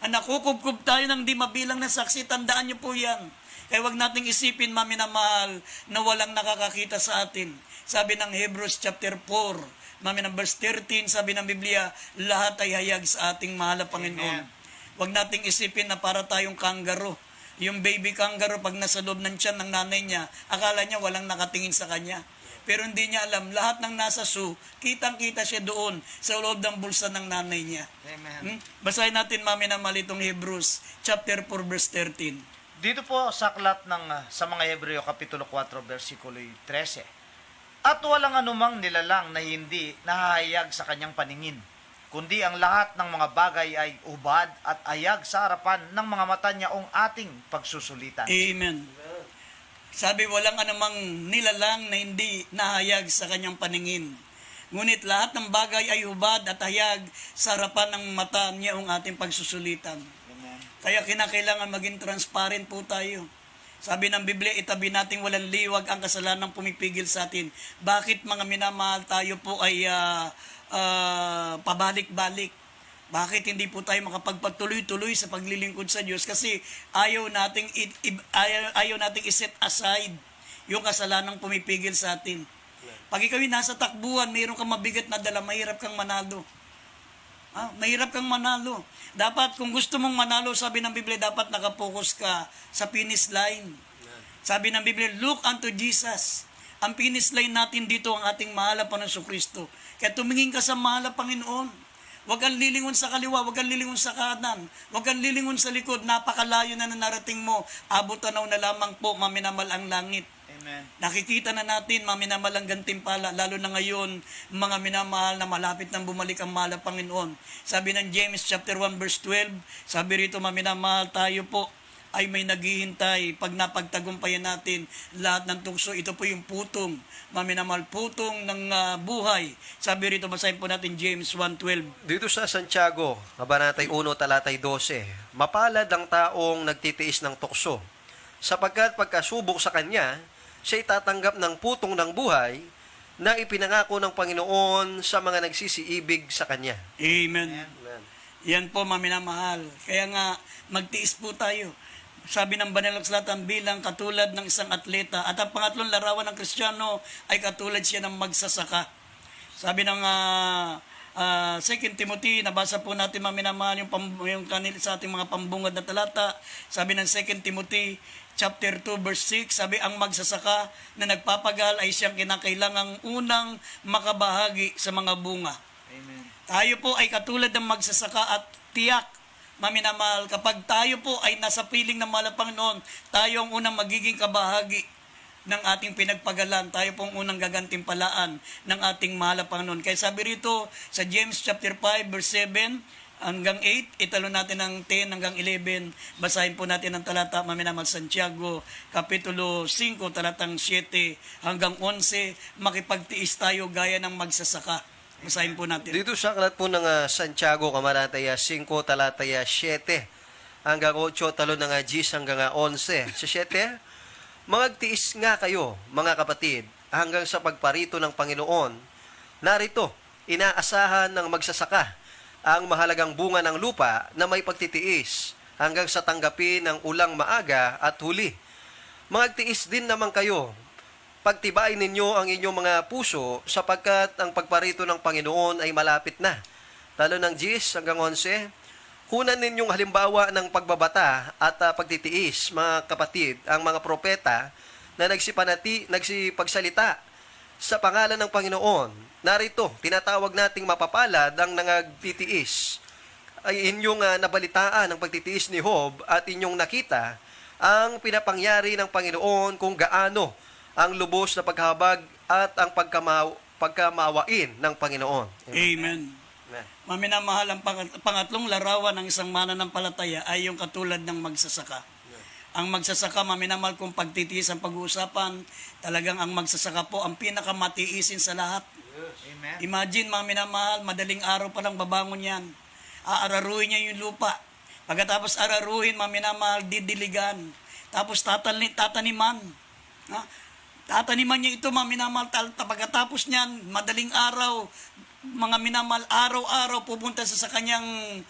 Ang nakukubkub tayo ng di mabilang na saksi, tandaan niyo po yan. Kaya wag nating isipin, maminamahal, na walang nakakakita sa atin. Sabi ng Hebrews chapter 4, verse 13, sabi ng Biblia, lahat ay hayag sa ating mahal na Panginoon. Amen. Huwag nating isipin na para tayong kangaroo. Yung baby kangaroo, pag nasa loob ng tiyan ng nanay niya, akala niya walang nakatingin sa kanya. Pero hindi niya alam, lahat ng nasa zoo, kitang-kita siya doon sa loob ng bulsa ng nanay niya. Amen. Basahin natin, maminamahal, itong Hebrews chapter 4, verse 13. Dito po sa aklat sa mga Hebreo, Kapitulo 4, versikulo 13. At walang anumang nilalang na hindi nahahayag sa kanyang paningin, kundi ang lahat ng mga bagay ay ubad at ayag sa harapan ng mga mata niya ang ating pagsusulitan. Amen. Sabi, walang anumang nilalang na hindi nahayag sa kanyang paningin. Ngunit lahat ng bagay ay ubad at hayag sa harapan ng mata niya ang ating pagsusulitan. Amen. Kaya kinakailangan maging transparent po tayo. Sabi ng Biblia, itabi nating walang liwag ang kasalanang pumipigil sa atin. Bakit mga minamahal tayo po ay pabalik-balik? Bakit hindi po tayo makapagpatuloy-tuloy sa paglilingkod sa Diyos? Kasi ayaw nating i-set aside yung kasalanang pumipigil sa atin. Pag ikaw nasa takbuhan, mayroon kang mabigat na dala, mahirap kang manalo. Mahirap kang manalo. Dapat, kung gusto mong manalo, sabi ng Biblia, dapat nakapokus ka sa finish line. Sabi ng Biblia, look unto Jesus. Ang finish line natin dito, ang ating mahal na Panginoon Kristo. Kaya tumingin ka sa mahal na Panginoon. Huwag kang lilingon sa kaliwa, huwag kang lilingon sa kanan, huwag kang lilingon sa likod, napakalayo na narating mo. Abot tanaw na lamang po, maminamal ang langit. Amen. Nakikita na natin, maminamal ang gantimpala, lalo na ngayon, mga minamahal na malapit nang bumalik ang mahal na Panginoon. Sabi ng James chapter 1 verse 12, sabi rito, maminamahal tayo po, ay may naghihintay pag napagtagumpayan natin lahat ng tukso. Ito po yung putong, maminamahal putong ng buhay. Sabi rito, basahin po natin James 1:12. Dito sa Santiago, Kabanatay 1, talatay 12, mapalad ang taong nagtitiis ng tukso, sapagkat pagkasubok sa kanya, siya tatanggap ng putong ng buhay na ipinangako ng Panginoon sa mga nagsisiibig sa kanya. Amen. Amen. Yan po, maminamahal. Kaya nga, magtiis po tayo. Sabi ng Banal na Kasulatan, bilang katulad ng isang atleta. At ang pangatlong larawan ng Kristiyano ay katulad siya ng magsasaka. Sabi ng 2 Timothy, nabasa po natin maminamahal yung kanil sa ating mga pambungad na talata. Sabi ng 2 Timothy chapter 2 verse 6, sabi ang magsasaka na nagpapagal ay siyang kinakailangang unang makabahagi sa mga bunga. Amen. Tayo po ay katulad ng magsasaka at tiyak, maminamahal, kapag tayo po ay nasa piling ng mahal na Panginoon, tayo ang unang magiging kabahagi ng ating pinagpagalan. Tayo pong unang gagantimpalaan ng ating mahal na Panginoon. Kaya sabi rito sa James chapter 5 verse 7 hanggang 8, italo natin ng 10 hanggang 11. Basahin po natin ang talata, maminamahal, Santiago, kapitulo 5, talatang 7 hanggang 11. Makipagtiis tayo gaya ng magsasaka. Basahin po natin. Dito sa aklat po ng Santiago, Kabanatay 5, talatay 7, hanggang 8, talo ng 10 hanggang 11. Sa 7, magtiis nga kayo, mga kapatid, hanggang sa pagparito ng Panginoon. Narito, inaasahan ng magsasaka ang mahalagang bunga ng lupa na may pagtitiis hanggang sa tanggapin ng ulang maaga at huli. Magtiis din naman kayo, pagtibayin ninyo ang inyong mga puso sapagkat ang pagparito ng Panginoon ay malapit na. Talo ng 10 hanggang 11, kunan ninyong halimbawa ng pagbabata at pagtitiis, mga kapatid, ang mga propeta na nagsipagsalita sa pangalan ng Panginoon. Narito, tinatawag nating mapapalad ang nangagtitiis. Ay inyong nabalitaan ang pagtitiis ni Job at inyong nakita ang pinapangyari ng Panginoon kung gaano ang lubos na paghabag at ang pagkamawain ng Panginoon. Amen. Amen. Maminamahal, ang pangatlong larawan ng isang mananampalataya ay yung katulad ng magsasaka. Ang magsasaka, maminamahal, kung pagtitiis ang pag-uusapan, talagang ang magsasaka po ang pinakamatiisin sa lahat. Amen. Imagine, maminamahal, madaling araw pa lang babangon yan. Aararuhin niya yung lupa. Pagkatapos araruhin, maminamahal, didiligan. Tapos tataniman. Tataniman niya ito, maminamahal, pagkatapos niyan, madaling araw, mga minamahal, araw-araw pupunta sa kanyang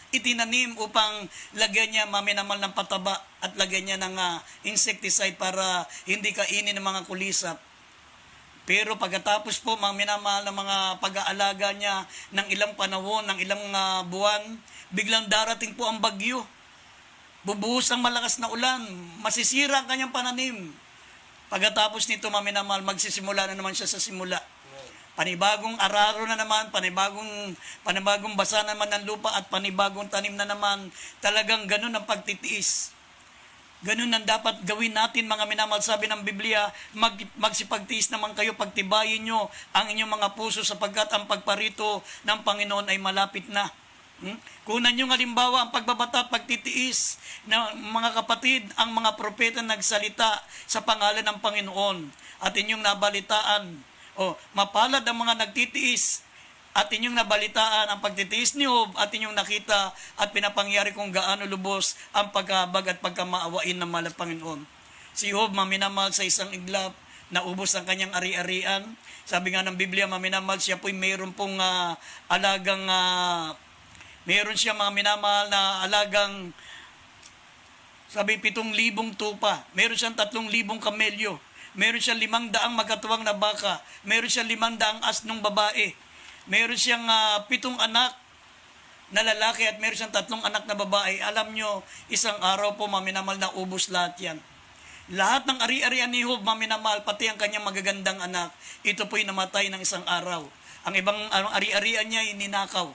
itinanim upang lagyan niya, maminamahal, ng pataba at lagyan niya ng insecticide para hindi kainin ng mga kulisap. Pero pagkatapos po, mga minamahal, ng mga pag-aalaga niya ng ilang panahon, ng ilang buwan, biglang darating po ang bagyo. Bubuhos ang malakas na ulan, masisira ang kanyang pananim. Pagkatapos nito, maminamahal, magsisimula na naman siya sa simula. Panibagong araro na naman, panibagong basa naman ng lupa at panibagong tanim na naman. Talagang ganun ang pagtitiis. Ganun ang dapat gawin natin, mga minamahal. Sabi ng Biblia, magsipagtiis naman kayo, pagtibayin nyo ang inyong mga puso sapagkat ang pagparito ng Panginoon ay malapit na. Kunan nyo halimbawa ang pagbabata at pagtitiis na mga kapatid, ang mga propeta nagsalita sa pangalan ng Panginoon at inyong nabalitaan. Mapalad ang mga nagtitiis at inyong nabalitaan ang pagtitiis ni Job at inyong nakita at pinapangyari kung gaano lubos ang paghabag at pagkamaawain ng mahal na Panginoon. Si Job, maminamahal sa isang iglap, naubos ang kanyang ari-arian. Sabi nga ng Biblia, maminamahal siya po'y mayroon pong mayroon siya mga minamahal na alagang, sabi 7,000 tupa, meron siyang 3,000 kamelyo, meron siyang 500 magkatuwang na baka, meron siyang 500 asnong babae, meron siyang 7 anak na lalaki at meron siyang 3 anak na babae. Alam nyo, isang araw po maminamal na ubos lahat yan. Lahat ng ari-arian ni Job, maminamahal, pati ang kanyang magagandang anak, ito po'y namatay ng isang araw. Ang ibang ari-arian niya ay ninakaw.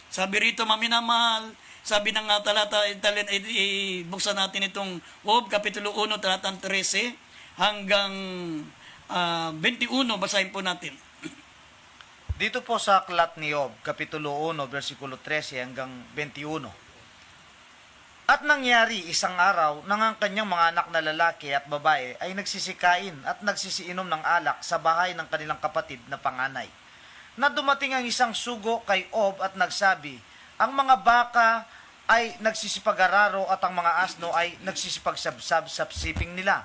Sabi rito, maminamahal, sabi ng talata, buksan natin itong Job, Kapitulo 1, talatang 13, hanggang 21, basahin po natin. Dito po sa aklat ni Job, Kapitulo 1, versikulo 13 hanggang 21. At nangyari isang araw nang ang kanyang mga anak na lalaki at babae ay nagsisikain at nagsisiinom ng alak sa bahay ng kanilang kapatid na panganay. Na dumating ang isang sugo kay Job at nagsabi, ang mga baka ay nagsisipag-araro at ang mga asno ay nagsisipagsabsab sa siping nila.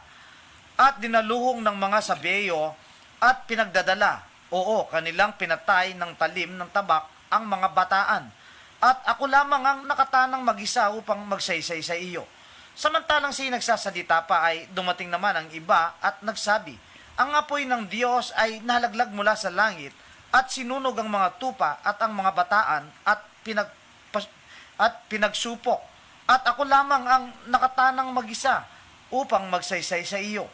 At dinaluhong ng mga sabeyo at pinagdadala, oo, kanilang pinatay ng talim ng tabak ang mga bataan. At ako lamang ang nakatanang mag-isa upang magsaysay sa iyo. Samantalang siya nagsasalita pa ay dumating naman ang iba at nagsabi, ang apoy ng Diyos ay nalaglag mula sa langit at sinunog ang mga tupa at ang mga bataan at pinagsupok. At ako lamang ang nakatanang mag-isa upang magsaysay sa iyo.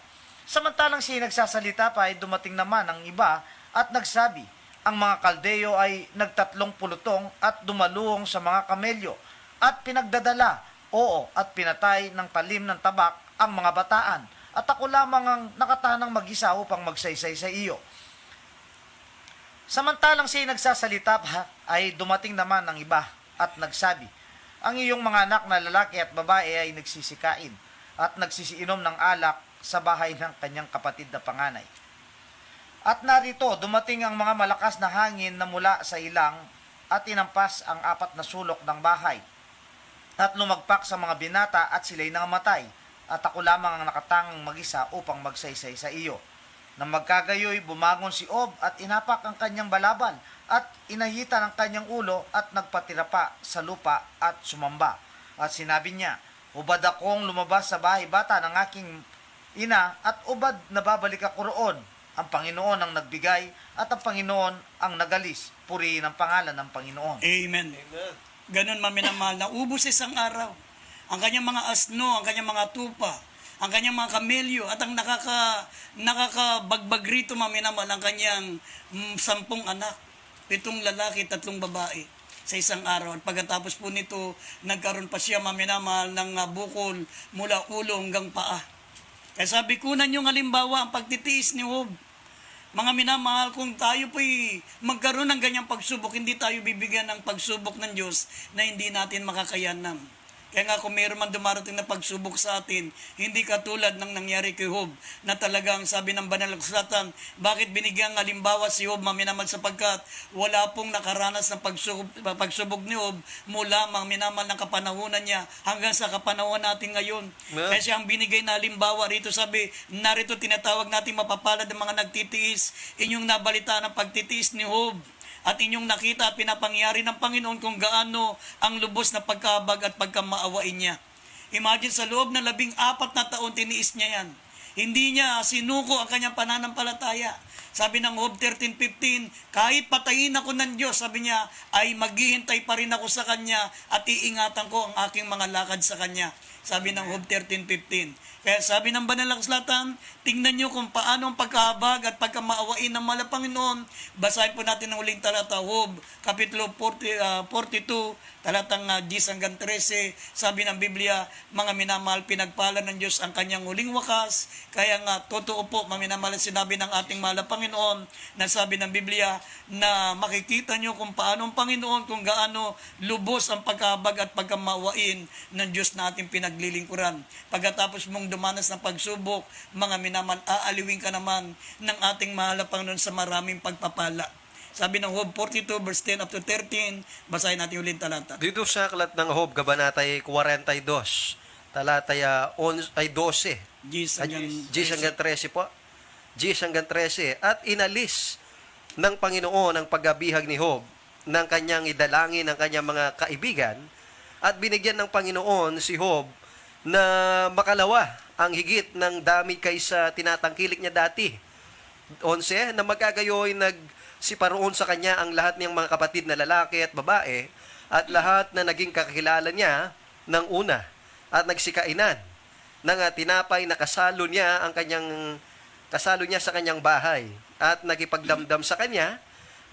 Samantalang siya nagsasalita pa ay dumating naman ang iba at nagsabi, ang mga Kaldeo ay nagtatlong pulutong at dumaluhong sa mga kamelyo at pinagdadala, oo, at pinatay ng talim ng tabak ang mga bataan. At ako lamang ang nakatanang mag-isa upang magsaysay sa iyo. Samantalang siya nagsasalita pa, ay dumating naman ang iba at nagsabi, ang iyong mga anak na lalaki at babae ay nagsisikain at nagsisiinom ng alak sa bahay ng kanyang kapatid na panganay. At narito, dumating ang mga malakas na hangin na mula sa ilang at inampas ang 4 na sulok ng bahay at lumagpak sa mga binata at sila'y nangamatay at ako lamang ang nakatangang mag-isa upang magsaysay sa iyo. Nang magkagayoy, bumangon si Job at inapak ang kanyang balabal at inahitan ang kanyang ulo at nagpatira pa sa lupa at sumamba. At sinabi niya, ubad akong lumabas sa bahay bata ng aking ina at ubad na babalik ako roon. Ang Panginoon ang nagbigay at ang Panginoon ang nagalis. Purihin ang pangalan ng Panginoon. Amen. Ganun maminamahal na ubos isang araw. Ang kanyang mga asno, ang kanyang mga tupa, ang kanyang mga kamelyo, at ang nakakabagbag rito maminamahal ang kanyang 10 anak, 7 lalaki, 3 babae sa isang araw. At pagkatapos po nito, nagkaroon pa siya maminamahal ng bukol mula ulo hanggang paa. Kaya sabi, kunan yung halimbawa ang pagtitiis ni Job. Mga minamahal, kung tayo po'y magkaroon ng ganyang pagsubok, hindi tayo bibigyan ng pagsubok ng Diyos na hindi natin makakayanan. Kaya nga kung mayroon man dumarating na pagsubok sa atin, hindi katulad ng nangyari kay Job, na talagang sabi ng banal na kasulatan, bakit binigyan ng halimbawa si Job, maminamahal, sapagkat wala pong nakaranas ng pagsubok ni Job mula maminamal ng kapanahunan niya hanggang sa kapanahunan natin ngayon. Kaya siya ang binigay na halimbawa rito, sabi, narito tinatawag natin mapapalad ng mga nagtitiis, inyong nabalita ng pagtitiis ni Job. At inyong nakita pinapangyari ng Panginoon kung gaano ang lubos na pagkabag at pagkamaawain niya. Imagine sa loob ng 14 na taon tiniis niya yan. Hindi niya sinuko ang kanyang pananampalataya. Sabi ng Job 13:15, kahit patayin ako ng Diyos, sabi niya, ay maghihintay pa rin ako sa Kanya at iingatan ko ang aking mga lakad sa Kanya. Sabi ng Job 13:15. Kaya sabi ng banal na kasulatan, tingnan nyo kung paano ang pagkahabag at pagkamaawain ng mahal na Panginoon. Basahin po natin ang uling talata, Job, Kapitulo 42, talatang 10 hanggang 13. Sabi ng Biblia, mga minamahal, pinagpala ng Diyos ang kanyang huling wakas. Kaya nga, totoo po, mga minamahal, sinabi ng ating mahal na Panginoon, na sabi ng Biblia, na makikita nyo kung paano ang Panginoon, kung gaano lubos ang pagkahabag at pagkamaawain ng Diyos na ating pinaglilingkuran. Pagkatapos mong dumanas ng pagsubok, mga minamahal, aaliwin ka naman ng ating mahal na Panginoon sa maraming pagpapala. Sabi ng Job 42 verse 10 up to 13, basahin natin ulit talata. Dito sa aklat ng Job, Kabanatay 42, talataya 12. 10 hanggang 13 po. 10 hanggang 13. At inalis ng Panginoon ang pagbabihag ni Job ng kanyang idalangin ng kanyang mga kaibigan at binigyan ng Panginoon si Job na makalawa ang higit ng dami kaysa tinatangkilik niya dati. 11, na magkagayoy nagsiparoon sa kanya ang lahat niyang mga kapatid na lalaki at babae at lahat na naging kakilala niya ng una at nagsikainan ng tinapay na kasalo niya sa kanyang bahay at nagipagdamdam sa kanya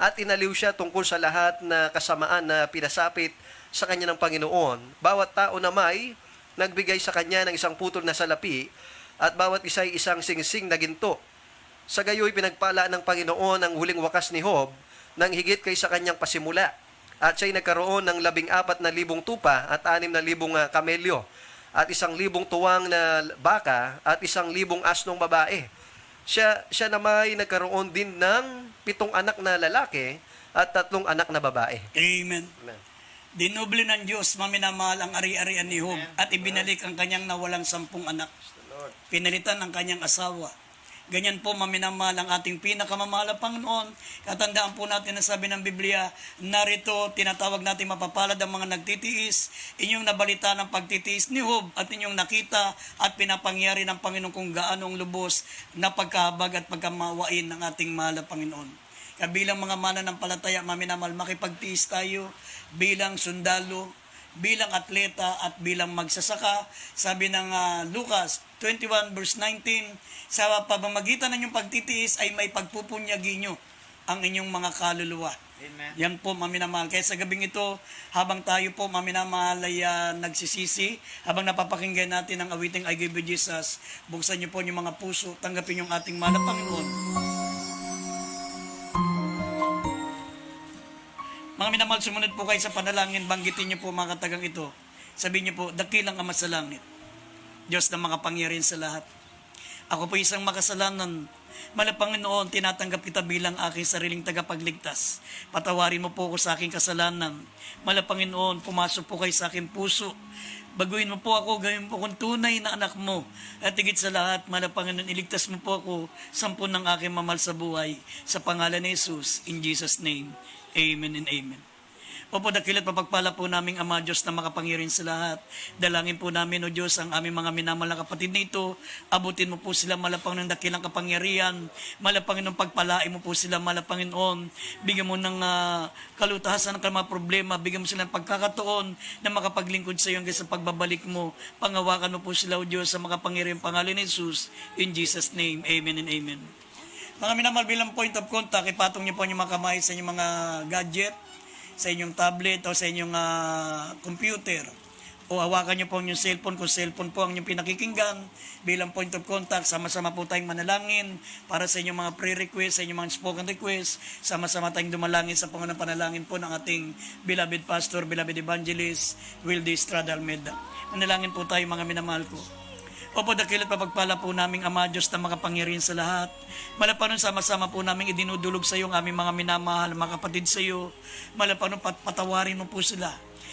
at inaliw siya tungkol sa lahat na kasamaan na pinasapit sa kanya ng Panginoon. Bawat tao na may nagbigay sa kanya ng isang putol na salapi at bawat isa ay isang singsing na ginto. Sa gayoy pinagpala ng Panginoon ang huling wakas ni Job nang higit kay sa kanyang pasimula. At siya'y nagkaroon ng 14,000 tupa at 6,000 kamelyo at 1,000 tuwang na baka at 1,000 asnong babae. Siya naman ay nagkaroon din ng 7 anak na lalaki at 3 anak na babae. Amen. Amen. Dinoble ng Diyos, maminamahal ang ari-arian ni Job at ibinalik ang kanyang nawalang 10 anak. Pinalitan ang kanyang asawa. Ganyan po, maminamahal ang ating pinakamamahal na Panginoon. Katandaan po natin na sabi ng Biblia, narito, tinatawag natin mapapalad ang mga nagtitiis. Inyong nabalita ng pagtitiis ni Job at inyong nakita at pinapangyari ng Panginoon kung gaano ang lubos na pagkahabag at pagkamawain ng ating mahal na Panginoon. Bilang mga mananampalataya, maminamahal, makipagtiis tayo bilang sundalo, bilang atleta at bilang magsasaka. Sabi ng Lucas 21 verse 19, sa pamamagitan ng inyong pagtitiis ay may pagpupunyagi nyo ang inyong mga kaluluwa. Amen. Yan po, maminamahal. Kaya sa gabing ito, habang tayo po, maminamahal, ay nagsisisi, habang napapakinggan natin ang awiting I Give You Jesus, buksan niyo po yung mga puso, tanggapin yung ating mahal na Panginoon. Mga minamahal, sumunod po kayo sa panalangin, banggitin niyo po mga katagang ito. Sabihin niyo po, dakilang Ama sa langit, Diyos na makapangyarihan sa lahat. Ako po isang makasalanan. Malapanginoon, tinatanggap kita bilang aking sariling tagapagligtas. Patawarin mo po ako sa aking kasalanan. Malapanginoon, pumasok po kayo sa aking puso. Baguhin mo po ako, gawin po akong tunay na anak mo. At higit sa lahat, Malapanginoon, iligtas mo po ako sampun ng aking mamahal sa buhay. Sa pangalan ni Jesus, in Jesus' name. Amen and amen. Opo, dakilat papagpala po naming Ama Diyos na makapangyarihan sa lahat. Dalangin po namin, O Diyos, ang aming mga minamahal na kapatid na ito. Abutin mo po sila, malapang ng dakilang kapangyarihan. Malapangin ng pagpalain mo po sila, Malapanginoon. Bigyan mo ng kalutasan ng mga problema. Bigyan mo sila ng pagkakataon na makapaglingkod sa iyo hanggang sa pagbabalik mo. Pangawakan mo po sila, O Diyos, sa makapangyarihan pangalan ni Jesus. In Jesus' name, amen and amen. Mga minamahal, bilang point of contact, ipatong niyo po yung mga kamay sa inyong mga gadget, sa inyong tablet o sa inyong computer. O hawakan niyo po yung cellphone kung cellphone po ang inyong pinakikinggan. Bilang point of contact, sama-sama po tayong manalangin para sa inyong mga pre-request, sa inyong mga spoken request. Sama-sama tayong dumalangin sa pangunang panalangin po ng ating beloved pastor, beloved evangelist, Wildy Estrada Almeida. Manalangin po tayo mga minamahal ko. Opo, dakilat papagpala po naming Ama Diyos na makapangyarihan sa lahat. Malapanon sama-sama po namin idinudulog sa iyo ang aming mga minamahal, mga kapatid sa iyo. Malapanon patawarin mo po sila.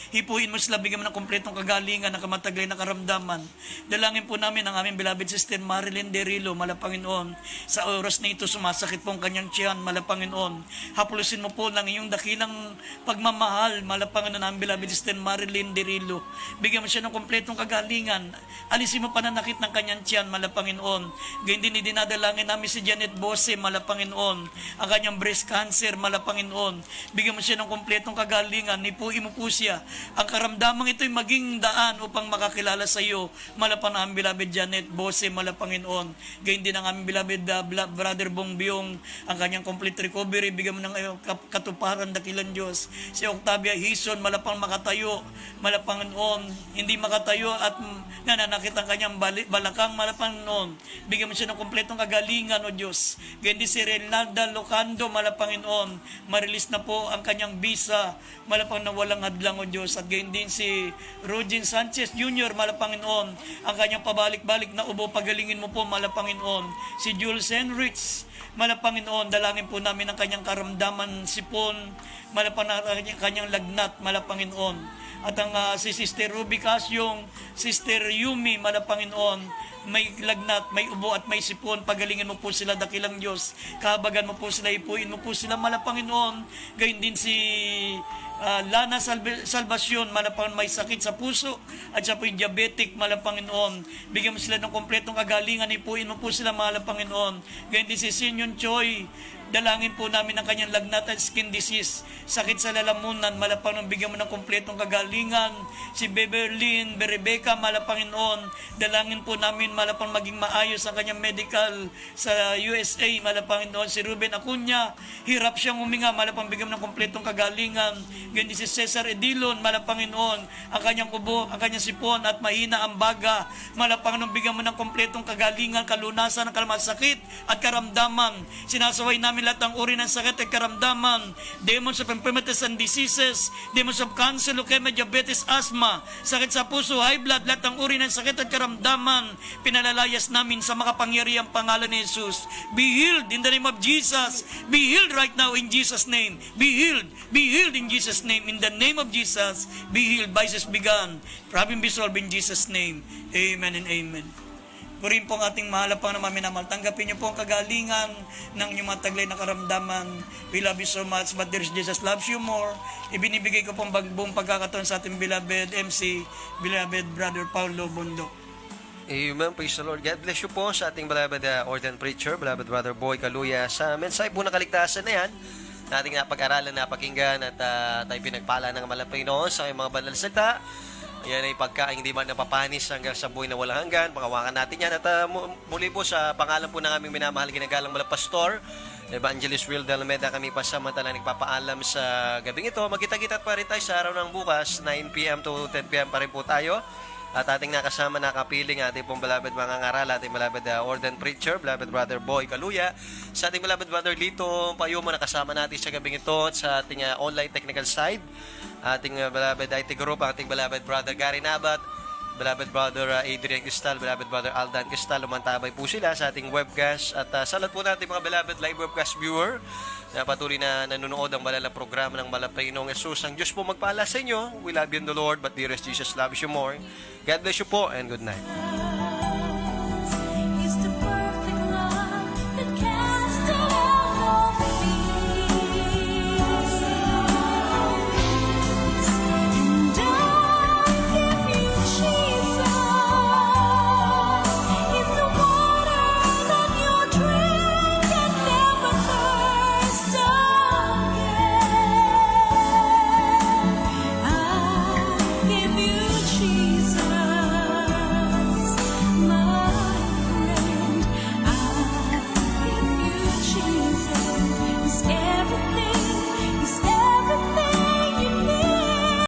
Hipuin mo sila, bigyan mo ng kompletong kagalingan, ng kamataglay na karamdaman. Dalangin po namin ang aming beloved sister Marilyn Derilo, Malapanginoon. Sa oras na ito, sumasakit po ang kanyang tiyan, Malapanginoon. Hapulusin mo po ng iyong dakilang pagmamahal, Malapanginoon, ang beloved sister Marilyn Derilo. Bigyan mo siya ng kompletong kagalingan. Alisin mo pananakit ng kanyang tiyan, Malapanginoon. Gayun din idinadalangin namin si Janet Bose, Malapanginoon. Ang kanyang breast cancer, Malapanginoon. Bigyan mo siya ng kompletong kagalingan. Hipuin mo po siya. Ang karamdamang ito'y maging daan upang makakilala sa iyo. Malapang ang beloved Janet Bose, Malapanginoon. Gayun din ang aming beloved Brother Bongbyong, ang kanyang complete recovery. Bigyan mo ng katuparan, dakilan Diyos. Si Octavia Hison, malapang makatayo, Malapanginoon. Hindi makatayo at nananakit ang kanyang balakang, Malapanginoon. Bigyan mo siya ng kompletong kagalingan, O Diyos. Gayun din si Renalda Locando, Malapanginoon. Marilis na po ang kanyang visa, malapang na walang hadlang, O Diyos. At gayon din si Rogin Sanchez Jr., Malapanginoon. Ang kanyang pabalik-balik na ubo, pagalingin mo po, Malapanginoon. Si Jules Henrich, Malapanginoon, dalangin po namin ang kanyang karamdaman, sipon, malapang na kanyang lagnat, Malapanginoon. at ang si Sister Ruby Casyong, Sister Yumi, Malapanginoon, may lagnat, may ubo at may sipon, pagalingin mo po sila, dakilang Diyos, kahabagan mo po sila, ipuin mo po sila, Malapanginoon. Gayon din si Lana Salvacion, Malapanginoon, may sakit sa puso at siya po yung diabetic, Malapanginoon. Bigyan mo sila ng kompletong kagalingan, ipuin mo po sila, Malapanginoon. Gayon din si Sinyon Choi, dalangin po namin ang kanyang lagnat at skin disease, sakit sa lalamunan, Malapanginoon, bigyan mo ng kompletong kagalingan. Si Beverlyn Berebeka, Malapanginoon, dalangin po namin, Malapanginoon, maging maayos ang kanyang medical sa USA, Malapanginoon. Si Ruben Acuña, hirap siyang huminga, Malapanginoon, bigyan mo ng kompletong kagalingan. Ganyan si Cesar Edilon, Malapanginoon, ang kanyang kubo, ang kanyang sipon at mahina ang baga, Malapanginoon, bigyan mo ng kompletong kagalingan, kalunasan ng kalamat sakit at karamdaman. Sinasaway namin lahat ng uri ng sakit at karamdaman, demons of infirmities and diseases, demons of cancer, leukemia, diabetes, asthma, sakit sa puso, high blood, lahat ng uri ng sakit at karamdaman, pinalalayas namin sa makapangyarihang pangalan ni Jesus. Be healed in the name of Jesus. Be healed right now in Jesus' name. Be healed in Jesus' name. In the name of Jesus, be healed. Vices begun, problem be solved in Jesus' name. Amen and amen. Purihin po ang ating mahalapang na maminamahal. Tanggapin niyo po ang kagalingan ng inyong mga taglay na karamdaman. We love you so much, but there's Jesus loves you more. Ibinibigay ko po ang buong pagkakataon sa ating beloved MC, beloved Brother Paulo Bundok. Amen. Praise the Lord. God bless you po sa ating beloved ordained preacher, beloved Brother Boy Kaluya, sa mensahe po ng kaligtasan na yan, na ating napag-aralan, napakinggan, at tayo pinagpala ng Malapanginoon sa mga banal na salita. Yan ay pagkain hindi man napapanis hanggang sa buhay na walang hanggan. Pakawakan natin yan. At muli po sa pangalan po ng aming minamahal ginagalang Pastor Evangelist Will Dalmeda, kami pasamantala nagpapaalam sa gabing ito. Magkita-kita pa rin tayo sa araw ng bukas, 9 p.m. to 10 p.m. pa rin po tayo. At ating nakasama, nakapiling ating pong beloved mga ngaral, ating beloved ordained preacher, beloved Brother Boy Kaluya, sa ating beloved Brother Lito Payumo, nakasama natin sa gabing ito, at sa ating online technical side, ating beloved IT group, ating beloved Brother Gary Nabat, beloved Brother Adrian Cristal, beloved Brother Aldan Cristal, umantabay po sila sa ating webcast. At sa lahat po natin mga beloved live webcast viewer na patuloy na nanonood ang malalang programa ng Malapanginoong Jesus. Ang Diyos po magpala sa inyo. We love you in the Lord, but dearest Jesus loves you more. God bless you po, and good night.